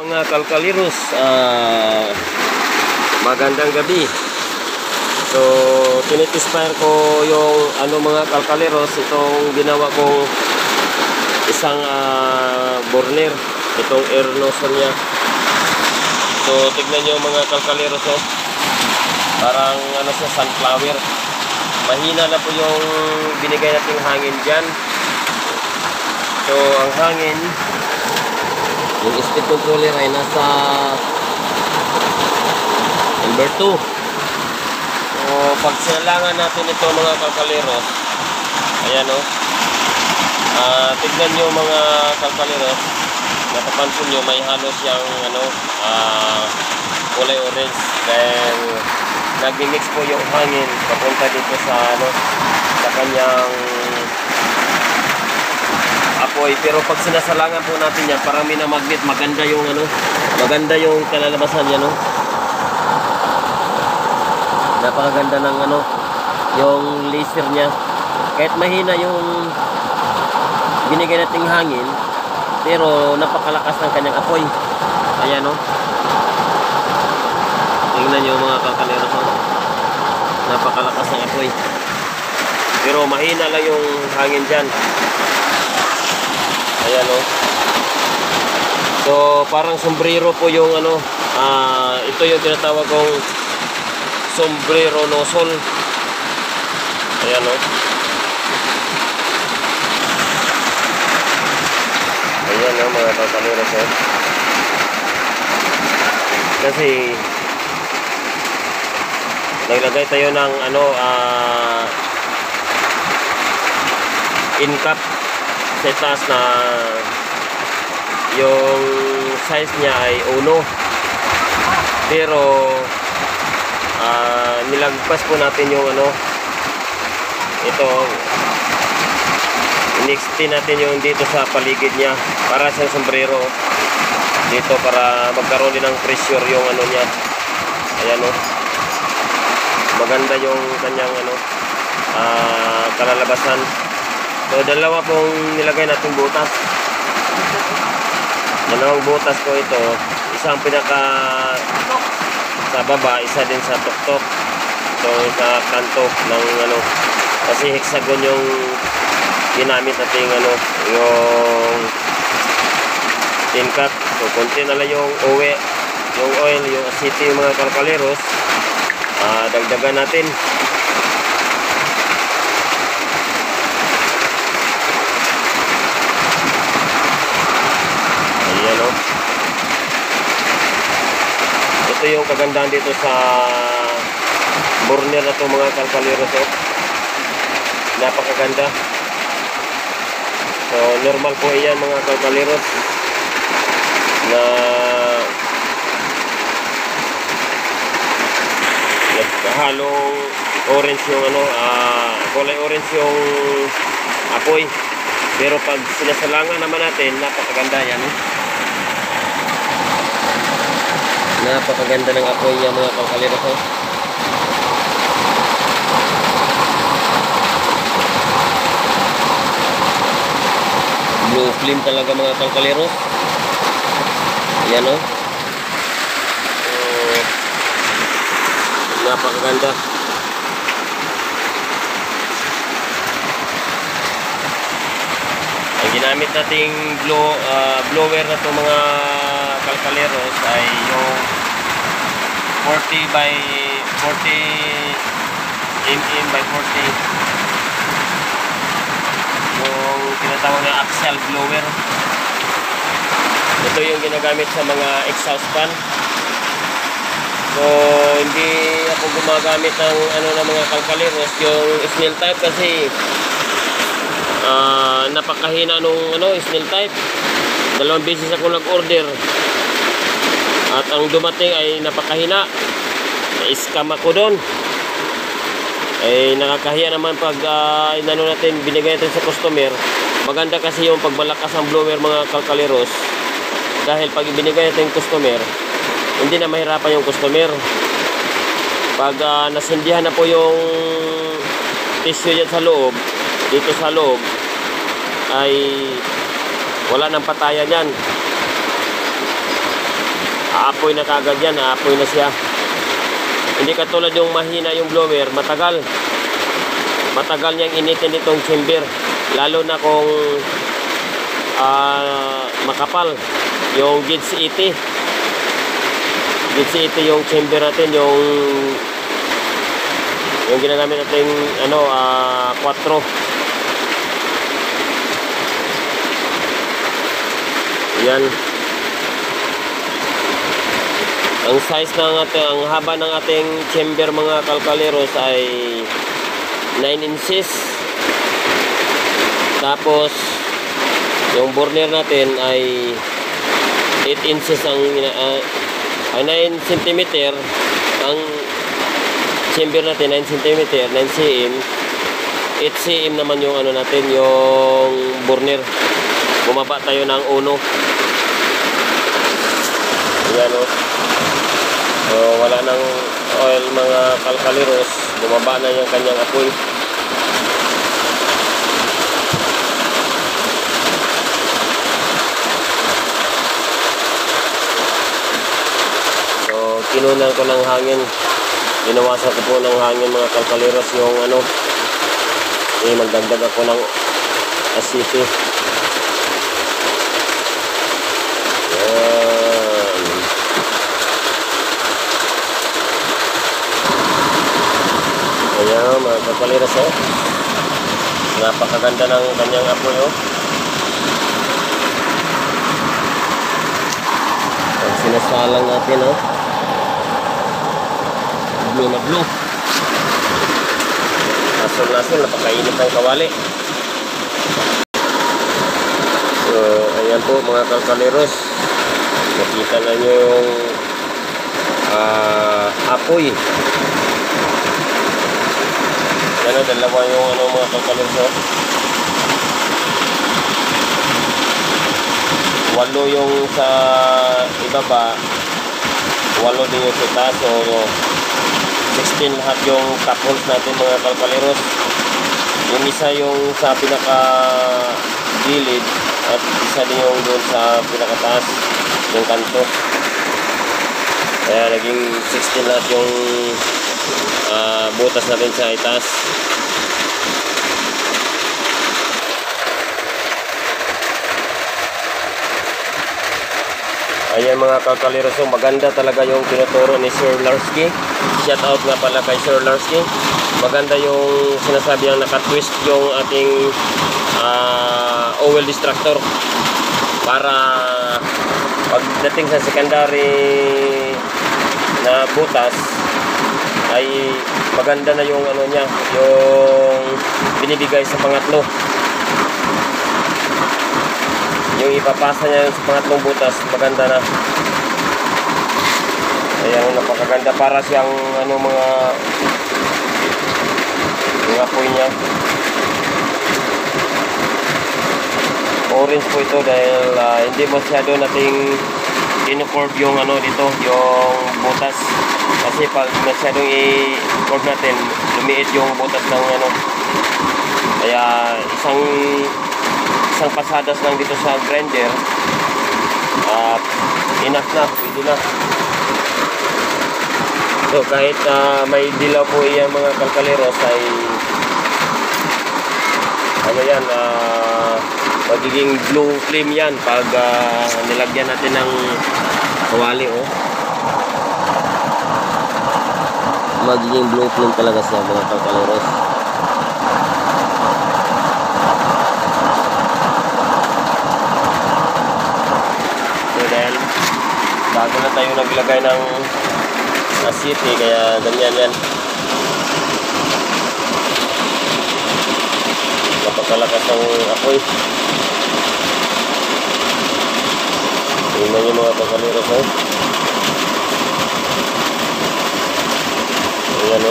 Mga kalkaliros, magandang gabi. So, tinitispire ko yung mga kalkaliros, itong ginawa kong isang burner, itong air nozzle niya. So, tignan nyo mga kalkaliros, oh. Parang siya, sunflower. Mahina na po yung binigay nating hangin dyan. So, ang hangin, yung speed controller ay nasa number 2. So, pag sinalangan natin ito mga kalkaliros, ayan o. Tignan nyo mga kalkaliros, napapansin nyo may halos yung kulay orange. Dahil nag-mix po yung hangin papunta dito sa kanyang apoy. Pero pag sinasalangan po natin yan, parang minamagnet, maganda yung maganda yung kalalabasan niya, no? Napakaganda ng yung laser niya. Kahit mahina yung binigay nating hangin, pero napakalakas ng kanyang apoy. Ayan, no? Tingnan nyo mga kalkaliros, no? Napakalakas ng apoy. Pero mahina lang yung hangin dyan. Ayan, o. So, parang sombrero po yung ito yung tinatawag kong sombrero nozzle. Ayan, o. Ayan, o, mga kalkaliros, o. Kasi naglagay tayo ng in cap sa taas na yung size niya ay 1. Pero nilagpas po natin yung ito, in-extend natin yung dito sa paligid niya para sa sombrero dito, para magkaroon din ng pressure yung niya. Ayan, o. Maganda yung kanyang kalalabasan. So, dalawa pong nilagay natin butas. Dalawang butas ko ito. Isang pinaka sa baba, isa din sa tuktok. Ito sa kanto ng kasi hexagon yung ginamit natin yung tin cut. So, konti na lang yung oil, yung asiti, yung mga kalkaliros. Dagdagan natin. Ayan, o. Ito yung kagandahan dito sa burner na ito mga kalkaliros, o. Napakaganda. So, normal po iyan mga kalkaliros na halong orange yung kulay orange yung apoy. Pero pag sinasalangan naman natin, napakaganda yan, eh. Napakaganda ng apoy niya mga kalkaliros, oh. Blue flame talaga mga kalkaliros. Ayan, oh. Napakaganda. Ang ginamit nating blower na itong mga kalkaliros ay yung 40 by 40 mm by 40, yung tinatawag na axial blower. Ito yung ginagamit sa mga exhaust fan. So, hindi ako gumagamit ng ng mga kalkaliros, yung snail type, kasi napakahina nung snail type. 2 beses ako nag-order at ang dumating ay napakahina. Na-scam ako doon. Nakakahiya naman pag natin, binigay natin sa customer. Maganda kasi yung pagmalakas ang blower mga kalkaliros, dahil pag ibinigay natin customer, hindi na mahirapan yung customer. Pag nasindihan na po yung tissue dyan sa loob, dito sa loob, ay wala nang patayan yan. aapoy na kagad yan, aapoy na siya. Hindi katulad yung mahina yung blower, matagal niyang initin itong chamber, lalo na kung makapal yung gauge 80 yung chamber natin, yung ginagamit natin 4. Yan ang size ng ang haba ng ating chamber mga kalkaleros ay 9 inches. Tapos yung burner natin ay 8 inches ang 9 cm ang chamber natin, 9 cm, 9 cm. 8 cm naman yung natin, yung burner. Bumaba tayo ng 1. Ayan o. So, wala nang oil mga kalkaleros, bumaba na yung kanyang apoy. So, kinunan ko ng hangin, binawasan ko po ng hangin mga kalkaleros yung magdagdag ako ng asiti. Ayan mga kalkaleros, napakaganda ng kanyang apoy. Ang sinasalang natin blue na blue, asul-asul, napakainit ng kawali. So ayan po mga kalkaleros, nakita na nyo yung apoy. Dalawa yung mga kalkaleros. 8 yung sa ibaba, 8 din yung sa taas. So 16 lahat yung top holes natin mga kalkaleros. Yung isa yung sa pinaka gilid at isa din yung doon sa pinakataas, yung kanto. Kaya naging 16 lahat yung butas natin sa itaas. Ayan mga kalkaleros, maganda talaga yung tinuturo ni Sir Larsky. Shout out nga pala kay Sir Larsky. Maganda yung sinasabi ang nakatwist yung ating oil distractor para pagdating sa secondary na butas ay maganda na yung niya, yung binibigay sa pangatlo. Yung ipapasa niya sa pangatlong butas, maganda na. Ayan, napakaganda, para siyang mga apoy niya. Orange po ito dahil hindi masyado nating ino-curve yung dito, yung butas. Kasi pag masyadong i-curve natin, lumiit yung butas ng Kaya isang pasadas lang dito sa grinder at enough na, pwede na. So kahit may dilaw po iyan mga kalkaleros ay yan, magiging blue flame yan pag nilagyan natin ng kawali. Magiging blue flame talaga siya mga kalkaleros. Bago na tayo naglagay ng asiti, kaya ganyan yan. Napakalakas ng apoy. Tingnan nyo mga kalkaleros. Ayan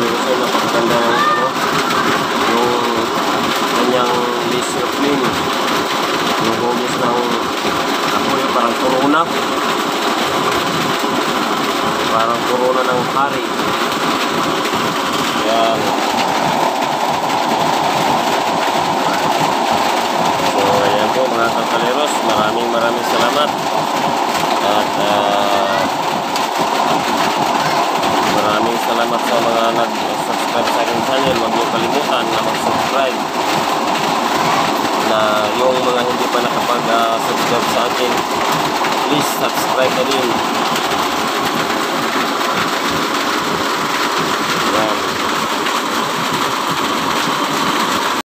sabi ko sa'yo, napakaganda ng ano, yung kanyang laser flame. Yung hugis ng apoy, parang corona. Parang corona ng hari. Yan. So, ayan po mga kalkaleros. Maraming salamat. At maraming salamat sa mga nag-subscribe sa aking channel. Huwag niyo kalimutan na mag-subscribe. Na yung mga hindi pa nakapag-subscribe sa akin, please subscribe na din.